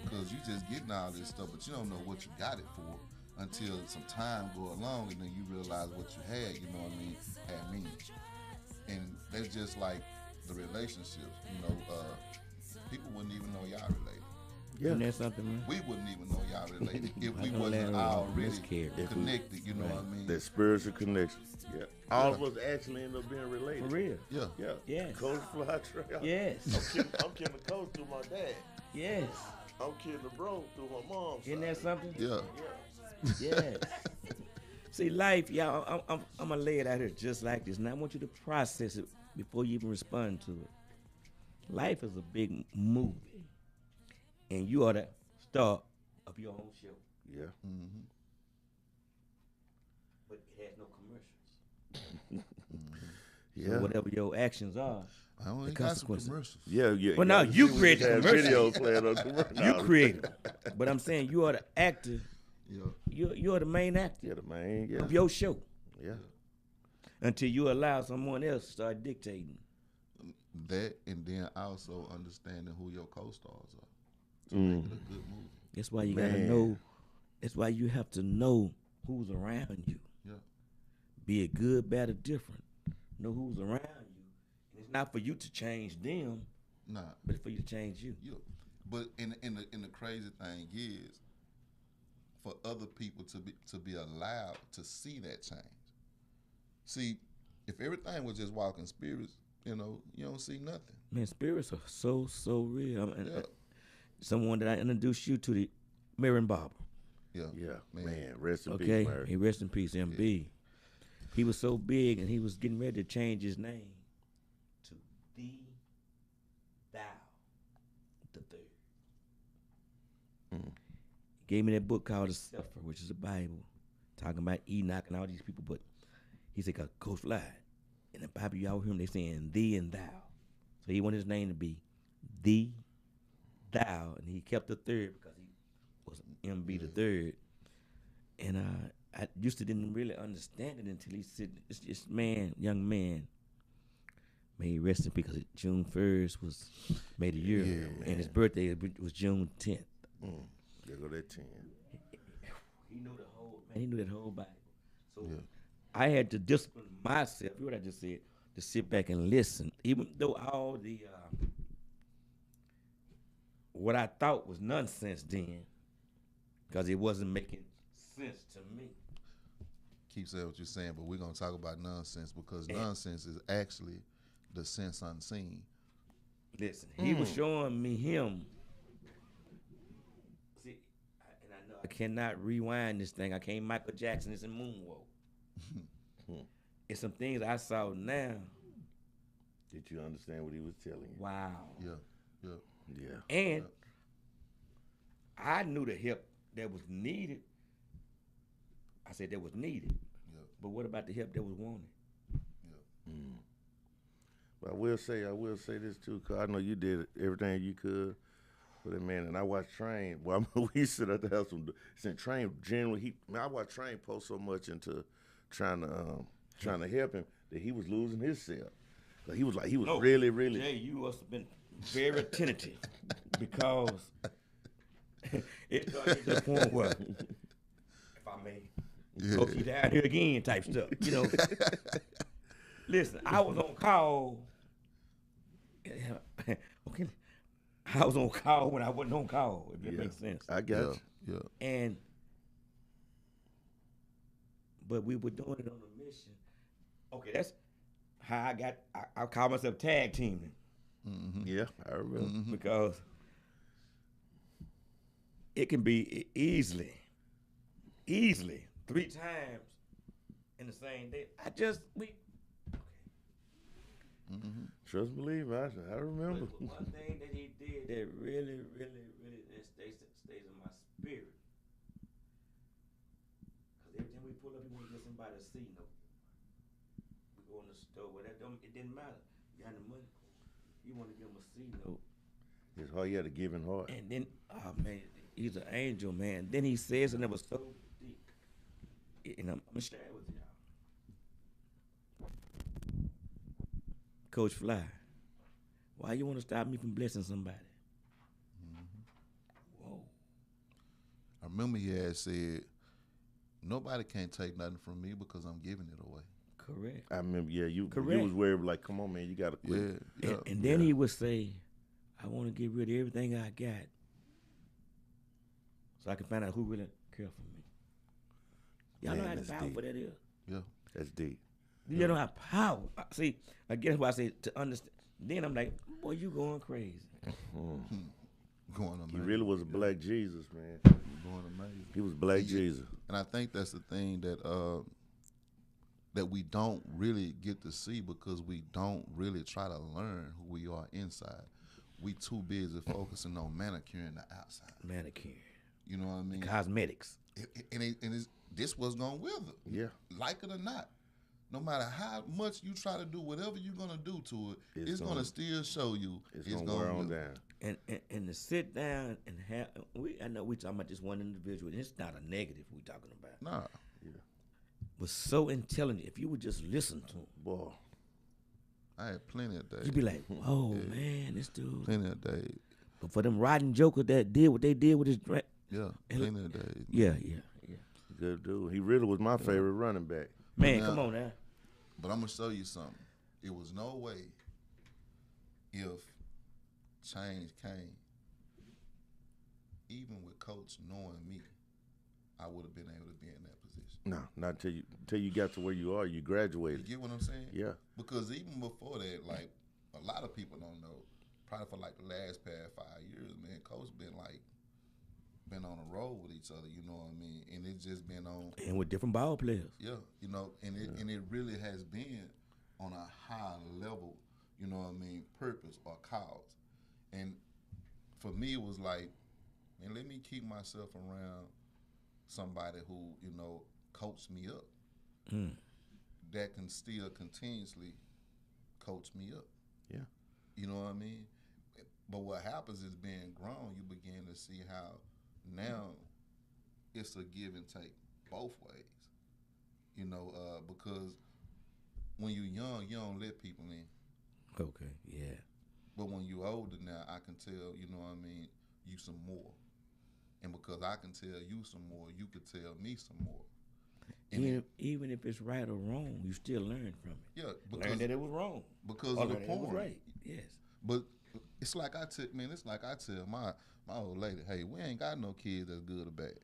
because you just getting all this stuff, but you don't know what you got it for until some time go along and then you realize what you had, you know what I mean, had meaning. And that's just like the relationships, you know, people wouldn't even know y'all related. Yeah. Isn't that something, man? We wouldn't even know y'all related if we I know wasn't that already miscarriage. connected, you know what I mean? That spiritual connection. Yeah. All of us actually end up being related. For real. Yeah. Yeah. Yes. Coach Fly Trey. Yes. I'm killing the coach through my dad. Yes. I'm killing the bro through my mom. Isn't that something? Yeah. Yes. See, life, y'all, I'm gonna lay it out here just like this. And I want you to process it before you even respond to it. Life is a big movie, and you are the star of your own show. Yeah. Mm-hmm. But it has no commercials. Yeah. So whatever your actions are, I only the got some consequences. commercials. Yeah, yeah. Well, now you see, we create just the had commercial. videos playing on commercial. you created it. But I'm saying you are the actor. Yeah. You're the main actor Yeah, the man. Yeah. of your show Yeah. until you allow someone else to start dictating. That and then also understanding who your co-stars are to make it a good movie. That's why you gotta Man. know. That's why you have to know who's around you. Yeah. Be it good, bad, or different. Know who's around you. And it's not for you to change them, Nah. but for you to change you. Yeah. But in the crazy thing is for other people to be allowed to see that change. See, if everything was just walking spirits, you know, you don't see nothing. Man, spirits are so real. Yeah. Someone that I introduced you to, the Marion Barber. Yeah. Yeah. Man, rest in Okay, peace, Mary. he rest in peace, MB. He was so big, and he was getting ready to change his name to Thou the Third. He gave me that book called The Sefer, which is a Bible, talking about Enoch and all these people. But he said, Coach Fly, in the Bible, y'all hear him, they saying thee and thou. So he wanted his name to be thee, thou, and he kept the third because he was MB the third. And I used to didn't really understand it until he said, this man, young man, may he rest in peace, because June 1st was made a year, and his birthday was June 10th. There go that 10. He knew the whole, man, he knew that whole Bible. So I had to discipline myself, what I just said, to sit back and listen, even though all the, what I thought was nonsense then, because it wasn't making sense to me. Keep saying what you're saying, but we're gonna talk about nonsense because nonsense is actually the sense unseen. Listen, he was showing me him. See, and I know I cannot rewind this thing. I can't Michael Jackson this and moonwalk. It's some things I saw now. Did you understand what he was telling you? Wow. Yeah. And I knew the help that was needed. I said that was needed. But what about the help that was wanted? But I will say this too, cause I know you did everything you could for that man. And I watched Train. Well, we sit at the house. Since Train generally, I watched Train post so much into trying to help him that he was losing himself. Like he was really. Jay, you must have been very attentive because it started to the point where, if I may, go keep down here again type stuff, you know. Listen, I was on call. Okay, I was on call when I wasn't on call. If that makes sense. I got you. And but we were doing it on a mission. Okay, that's how I call myself tag teaming. Yeah, I remember. Because it can be easily 3 times in the same day. Trust and believe, I remember. But one thing that he did that really that stays in my spirit. Because every time we pull up, we want to get somebody a C note. We go in the store, it didn't matter. You got the money. You want to give him a C note. His heart, he had a giving heart. And then, oh man, he's an angel, man. Then he says, and it was so deep. And I'm gonna share it with y'all. Coach Fly, why you want to stop me from blessing somebody? Whoa. I remember he had said, nobody can't take nothing from me because I'm giving it away. Correct. I remember, you Correct. was worried, like, come on, man, you got to quit. And then he would say, I want to get rid of everything I got so I can find out who really care for me. Y'all know how powerful that is? Yeah. That's deep. You don't have power. See, I guess why I say to understand. Then I'm like, boy, you going crazy. Going amazing. He really was a black Jesus, man. Going amazing. He was black Jesus. And I think that's the thing that that we don't really get to see because we don't really try to learn who we are inside. We too busy focusing on manicuring the outside. Manicure. You know what I mean? Cosmetics. This was gonna wither. Yeah. Like it or not. No matter how much you try to do whatever you're gonna do to it, it's gonna still show you it's gonna wear on down. And to sit down and have I know we talking about this one individual, and it's not a negative we talking about. Nah. Yeah. Was so intelligent. If you would just listen to him, Boy. I had plenty of days. you'd be like, "Oh man, this dude." Plenty of days. But for them riding jokers that did what they did with his drink, Yeah, plenty of days. yeah. Good dude. He really was my favorite running back. Man, Now, come on now. But I'm gonna show you something. It was no way if change came, even with Coach knowing me, I would have been able to be in that position. No, not till you got to where you are. You You graduated. get what I'm saying? Yeah. Because even before that, like a lot of people don't know, probably for like the last past 5 years, man, Coach been on a road with each other, you know what I mean? And it's just been on And with different ball players. Yeah, you know, and it really has been on a high level, you know what I mean, purpose or cause. And for me, it was like, man, let me keep myself around somebody who, you know, coached me up. That can still continuously coach me up. Yeah. You know what I mean? But what happens is being grown, you begin to see how now it's a give and take. both ways. You know, because when you're young, you don't let people in. Okay, yeah. But when you're older now, I can tell, you know what I mean, you some more. And because I can tell you some more, you could tell me some more. And Even if it's right or wrong, you still learn from it. yeah, Learn because that it was wrong. because Or of the learn that it was porn. right. Yes. But it's like I tell my old lady, hey, we ain't got no kids that's good or bad.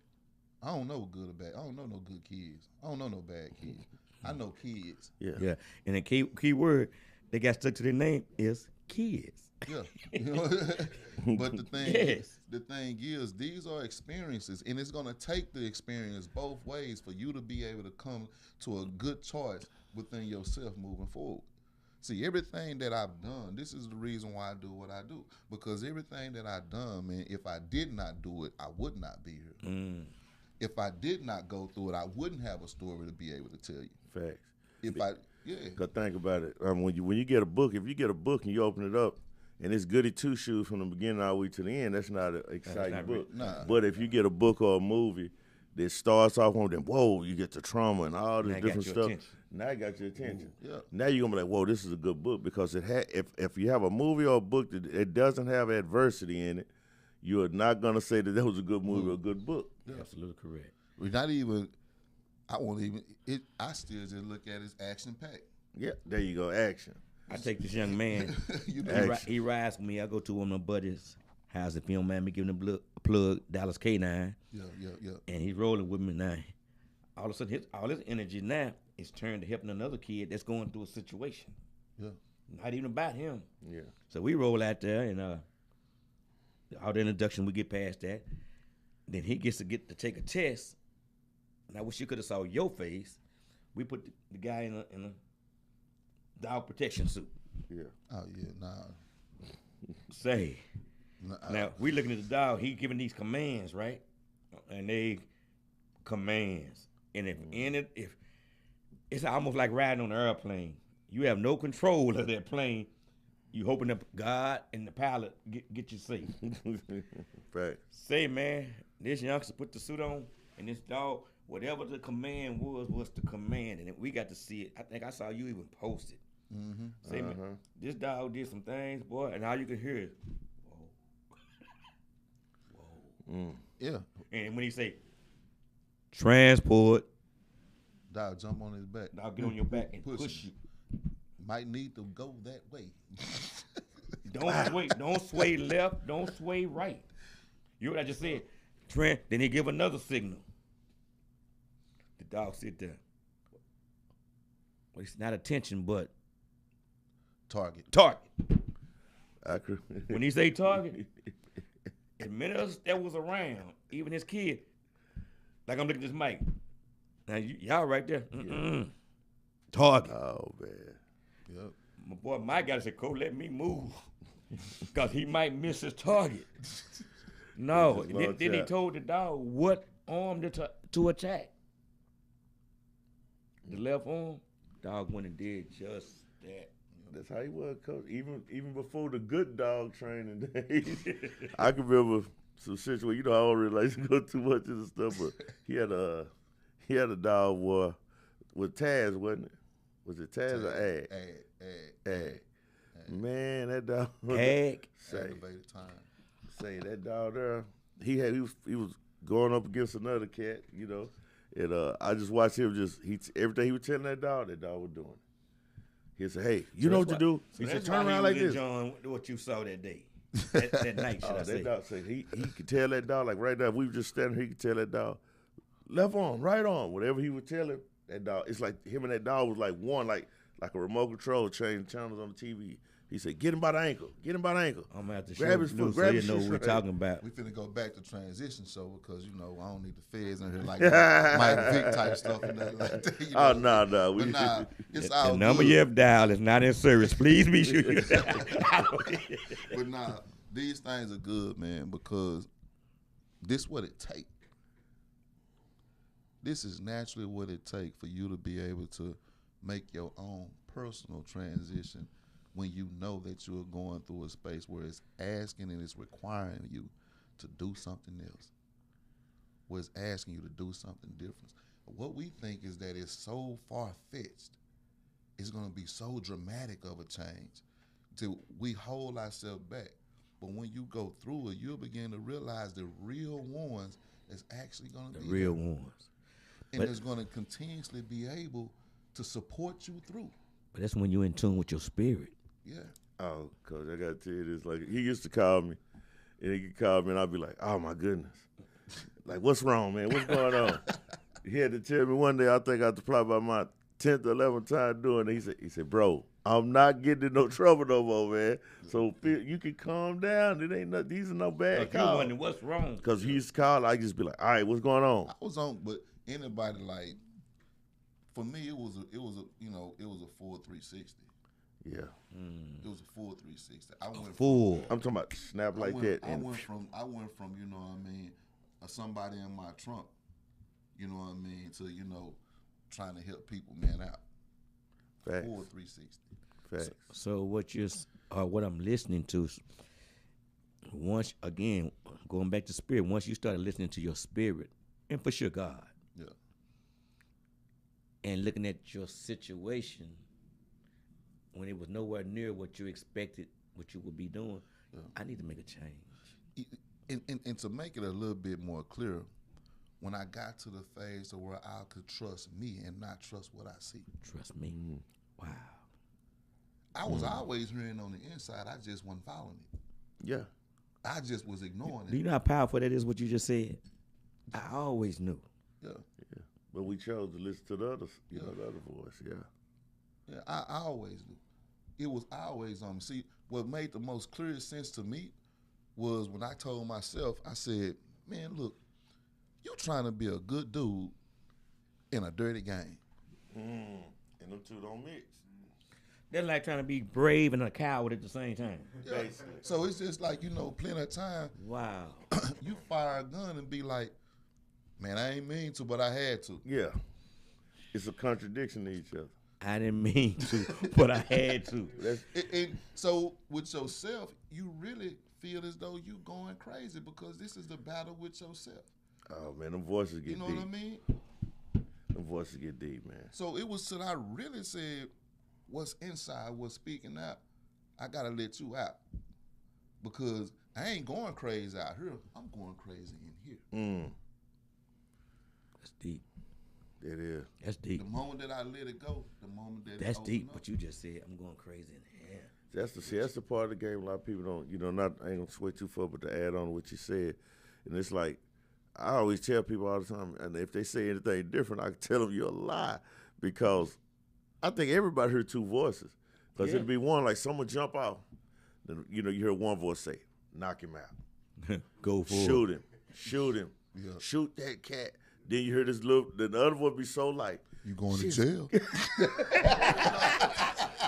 I don't know good or bad. I don't know no good kids. I don't know no bad kids. I know kids. Yeah. Yeah. And the key word that got stuck to their name is kids. Yeah. You know? But the thing is, these are experiences, and it's gonna take the experience both ways for you to be able to come to a good choice within yourself moving forward. See, everything that I've done, this is the reason why I do what I do. Because everything that I've done, man, if I did not do it, I would not be here. If I did not go through it, I wouldn't have a story to be able to tell you. Facts. Yeah. Cause think about it. When you get a book, if you get a book and you open it up, and it's goody two shoes from the beginning all the way to the end, that's not an exciting book. Nah. But if you get a book or a movie that starts off on them, whoa, you get the trauma and all this Now it got different your stuff. attention. Now it got your attention. Yeah. Now you're gonna be like, whoa, this is a good book because if you have a movie or a book that it doesn't have adversity in it, you are not gonna say that was a good movie or a good book. Absolutely correct. We're not even. I won't even. I still just look at it as action packed. Yeah, there you go, action. I take this young man. You know, He rides with me. I go to one of my buddies' house. If you don't mind me giving him a plug, Dallas K9. yeah. And he's rolling with me now. All of a sudden, all his energy now is turned to helping another kid that's going through a situation. Yeah. Not even about him. Yeah. So we roll out there, and all the introduction, we get past that. Then he gets to take a test. And I wish you could have saw your face. We put the guy in a dog protection suit. Yeah. Oh yeah. Nah. Say. Now, we looking at the dog. He giving these commands, right? And they commands. And if it's almost like riding on an airplane. You have no control of that plane. You hoping that God and the pilot get you safe. Right. Say, man, this youngster put the suit on, and this dog, whatever the command was the command, and we got to see it. I think I saw you even post it. Mm-hmm. Say, man, this dog did some things, boy, and all you can hear is, whoa. Yeah. And when he say, transport, Dog jump on his back. dog get on your back and push you. Might need to go that way. Don't sway left, don't sway right. You know what I just said? Then he give another signal. The dog sit there. Well, it's not attention, but Target. When he say target, as many of us that was around, even his kid, like I'm looking at this mic. Now y'all right there. Target. Oh man. Yep. My boy Mike got to say, Coach, let me move. Because he might miss his target. No. Then he told the dog what arm to attack. The left arm, dog went and did just that. That's how he was, Coach. Even before the good dog training days, I can remember some situations. You know, I don't really like to go too much into stuff, but he had a dog with Taz, wasn't it? Was it Taz or Ag? Ag. Man, that dog. Ag. Activated time. Say that dog there. He was going up against another cat, you know, and I just watched him everything he was telling that dog was doing. He said, "Hey, you know what to do." He said, "Turn around like this." John, what you saw that day, that night, should I say? That dog said he could tell that dog, like right now, if we were just standing, he could tell that dog, left arm, right arm, whatever he would tell him. That dog, it's like him and that dog was like one, like a remote control, change channels on the TV. He said, "Get him by the ankle. Get him by the ankle. I'm gonna have to grab show his foot. so Grab you his know shoe what we're strap." talking about. We finna go back to transition show because I don't need the feds in here like Mike Vick type stuff and nothing like that. You Oh know? no, But nah, it's all The number good. you have dialed is not in service. Please be sure. But nah, these things are good, man, because this what it take. This is naturally what it take for you to be able to make your own personal transition when you know that you're going through a space where it's asking and it's requiring you to do something else. Where it's asking you to do something different. What we think is that it's so far-fetched. It's going to be so dramatic of a change till we hold ourselves back. But when you go through it, you'll begin to realize the real ones is actually going to be The real there. ones. And But- it's going to continuously be able to support you through. But that's when you're in tune with your spirit. Yeah. Oh, Coach, I got to tell you this. Like, he used to call me, and he could call me, and I'd be like, oh, my goodness. Like, what's wrong, man? What's going on? He had to tell me one day, I think I was probably about my 10th or 11th time doing it. He said, bro, I'm not getting in no trouble no more, man. So you can calm down. It ain't these are no bad You're calls. wondering what's wrong. Because he used to call, I just be like, all right, what's going on? I was on, but anybody like, for me, it was a 4 360. Yeah. It was a full 360. I went Full. I'm talking about snap like that. I And went from you know what I mean, somebody in my trunk, you know what I mean, to trying to help people out. facts, Full 360. facts. So what I'm listening to, once again, going back to spirit, once you started listening to your spirit, and for sure God, Yeah. and looking at your situation when it was nowhere near what you expected, what you would be doing, I need to make a change. And to make it a little bit more clear, when I got to the phase of where I could trust me and not trust what I see, Trust me. Wow. I was always hearing on the inside. I just wasn't following it. Yeah. I just was ignoring Do you it. know how powerful that is, what you just said? I always knew. Yeah, But we chose to listen to the other, the other voice. Yeah. yeah. I always knew. It was always on me. See, what made the most clearest sense to me was when I told myself, I said, "Man, look, you trying to be a good dude in a dirty game." And them two don't mix. That's like trying to be brave and a coward at the same time. Basically. So it's just like, plenty of time Wow. you fire a gun and be like, "Man, I ain't mean to, but I had to." Yeah. It's a contradiction to each other. I didn't mean to, but I had to. And so with yourself, you really feel as though you going crazy because this is the battle with yourself. Oh, man, them voices get You know deep. what I mean? Them voices get deep, man. So it was till I really said, what's inside, what's speaking out, I gotta let you out. Because I ain't going crazy out here. I'm going crazy in here. That's deep. It is. That's The deep. moment that I let it go, the moment that That's it deep. opened up, What you just said, I'm going crazy in here. That's the part of the game a lot of people don't, I ain't gonna sweat you for, but to add on to what you said. And it's like, I always tell people all the time, and if they say anything different, I can tell them you're a lie. Because I think everybody heard two voices. Because it'd be one, like someone jump out, then, you hear one voice say, knock him out. Go for it. Shoot him. Yeah. Shoot that cat. Then you hear this then the other voice be so light. you going to jail.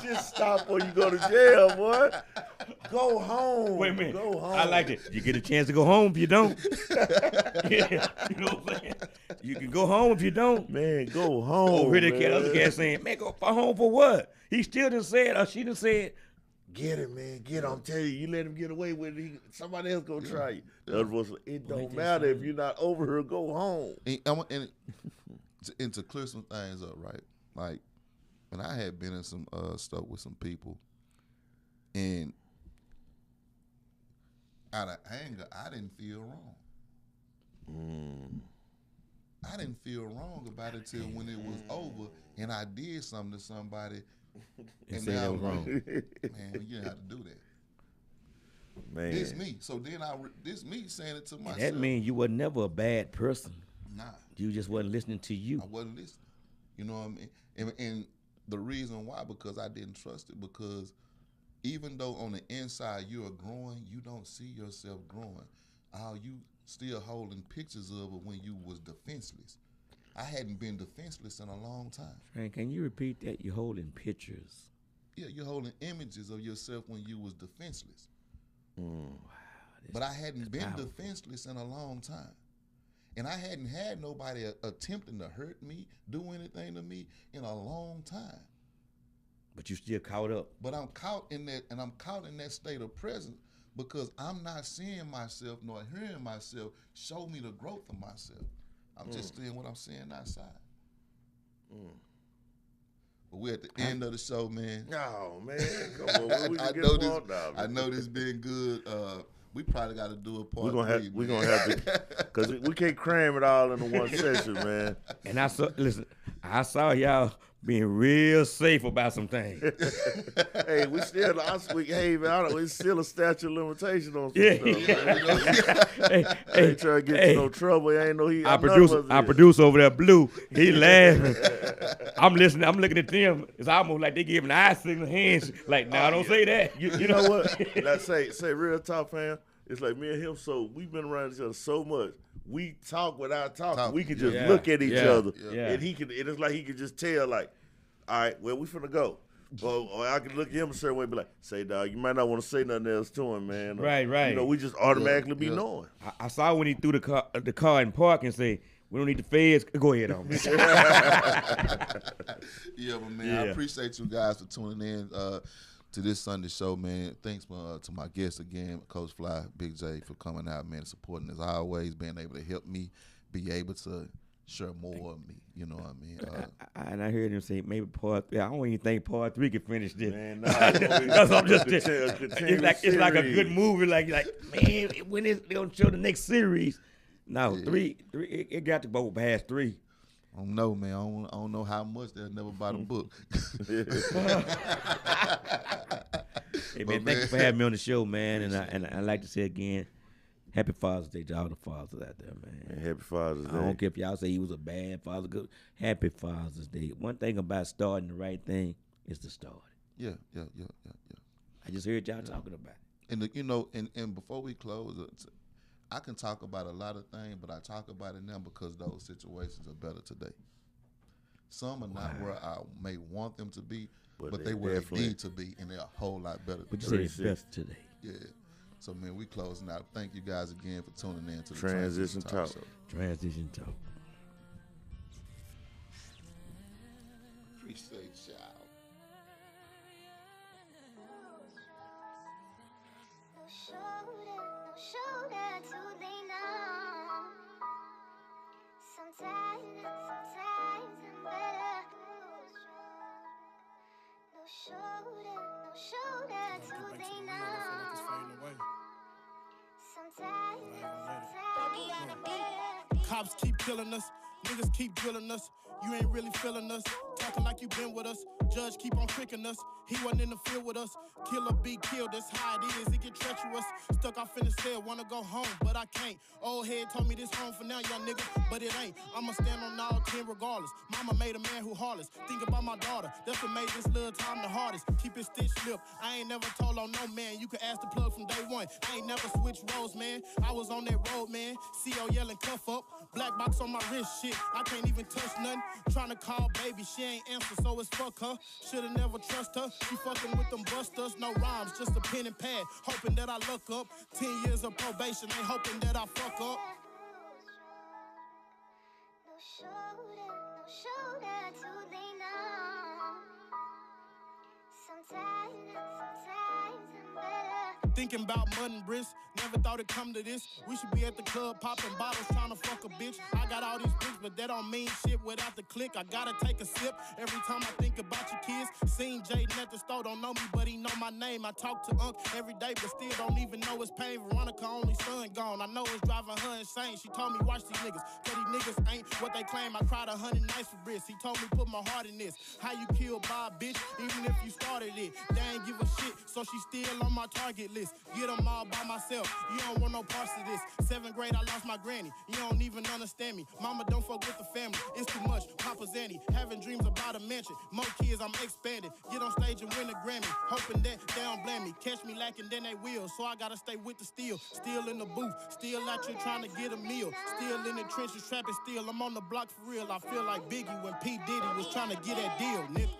Just stop before you go to jail, boy. Go home. Wait a minute. Go home. I like it. You get a chance to go home if you don't. Yeah, you know what I'm saying? You can go home if you don't. Man, go home. Over here, the man. other cat saying, man, go home for what? He still done said, or she done said, Get him, man. Get him. I'm telling you, you let him get away with it, somebody else gonna try you. The other voice, it don't matter if you're not over here, go home. And to clear some things up, right? Like, when I had been in some stuff with some people, and out of anger, I didn't feel wrong. I didn't feel wrong about it till when it was over, and I did something to somebody, and say now that I'm was wrong. like, man, you didn't have to do that. Man. This me. So then this me saying it to myself. that means you were never a bad person. Nah. You just wasn't listening to you. I wasn't listening. You know what I mean? And the reason why, because I didn't trust it, because even though on the inside you are growing, you don't see yourself growing. You still holding pictures of it when you was defenseless. I hadn't been defenseless in a long time. Frank, can you repeat that? You're holding pictures. Yeah, you're holding images of yourself when you was defenseless. But I hadn't been powerful. defenseless in a long time. And I hadn't had nobody attempting to hurt me, do anything to me in a long time. But you still caught up. But I'm caught in that, and I'm caught in that state of presence because I'm not seeing myself nor hearing myself show me the growth of myself. I'm just seeing what I'm seeing outside. But we're at the end of the show, man. Oh man, come on. We I can know get this. down, I know this been good. We probably got to do a part. We're gonna have to, because we can't cram it all into one session, man. And I saw y'all being real safe about some things. Hey, we still hey man, it's still a statute of limitation on some Yeah. stuff. Man. Hey, I ain't trying to get you no trouble. I ain't know he. Our producer over there, Blue, he laughing. I'm listening. I'm looking at them. It's almost like they giving eye signal hands. Like, nah, don't say that. You know what? Let's say real talk, fam. It's like me and him. So we've been around each other so much. We talk without talking. We can just look at each other, and he can. And it's like he can just tell, like, all right, well, we finna go. Or I can look at him a certain way, and be like, say, dog, you might not want to say nothing else to him, man. Or, Right. You know, we just automatically be knowing. I saw when he threw the car in park and say, we don't need the feds. Go ahead on. Yeah, but man, I appreciate you guys for tuning in to this Sunday show, man. Thanks to my guests again, Coach Fly, Big J, for coming out, man, and supporting as always, being able to help me be able to share more of me. You know what I mean? And I heard him say maybe part 3. I don't even think part 3 can finish this. Man, Because I'm just it's like a good movie. Like man, when they gonna show the next series? No, 3. It got to go past 3. I don't know, man. I don't know how much they'll never buy the book. Hey man, thank you for having me on the show, man. And I like to say again, Happy Father's Day to all the fathers out there, man. Happy Father's Day. I don't care if y'all say he was a bad father. Good. Happy Father's Day. One thing about starting the right thing is to start it. Yeah. I just heard y'all talking about it. And and before we close, I can talk about a lot of things, but I talk about it now because those situations are better today. Some are not where I may want them to be, but they where they need to be, and they're a whole lot better. But you said it's best today. Yeah. So, man, we closing out. Thank you guys again for tuning in to the Transition Talk. Transition Talk. Appreciate y'all. Cops keep killing us, niggas keep drilling us. You ain't really feeling us, talking like you been with us. Judge keep on tricking us, he wasn't in the field with us. Killer be killed, that's how it is, it get treacherous. Stuck off in the cell, wanna go home, but I can't. Old head told me this home for now, young nigga, but it ain't. I'ma stand on all 10 regardless. Mama made a man who heartless. Think about my daughter, that's what made this little time the hardest. Keep it stitched lip, I ain't never told on no man. You can ask the plug from day one. I ain't never switched roles, man. I was on that road, man. CO yelling cuff up, black box on my wrist, shit. I can't even touch nothing. Tryna call baby, she ain't answer, so it's fuck her. Shoulda never trust her. She fucking with them busters, no rhymes, just a pen and pad. Hoping that I look up. 10 years of probation, ain't hoping that I fuck up. No shoulder to lean on. Sometimes I'm better. Thinking about mud and brisk, never thought it'd come to this. We should be at the club popping bottles trying to fuck a bitch. I got all these bricks, but that don't mean shit without the click. I gotta take a sip every time I think about your kids. Seen Jaden at the store, don't know me, but he know my name. I talk to Unc every day, but still don't even know his pain. Veronica, only son gone. I know it's driving her insane. She told me watch these niggas, cause these niggas ain't what they claim. I cried 100 nights for Briss. He told me put my heart in this. How you kill Bob, bitch, even if you started it. They ain't give a shit, so she still on my target list. Get them all by myself, you don't want no parts of this. 7th grade, I lost my granny, you don't even understand me. Mama don't fuck with the family, it's too much, Papa's Annie. Having dreams about a mansion, more kids, I'm expanding. Get on stage and win a Grammy, hoping that they don't blame me. Catch me lacking, then they will, so I gotta stay with the steel. Still in the booth, still out here trying to get a meal. Still in the trenches, trapping still, I'm on the block for real. I feel like Biggie when P. Diddy was trying to get that deal, nigga.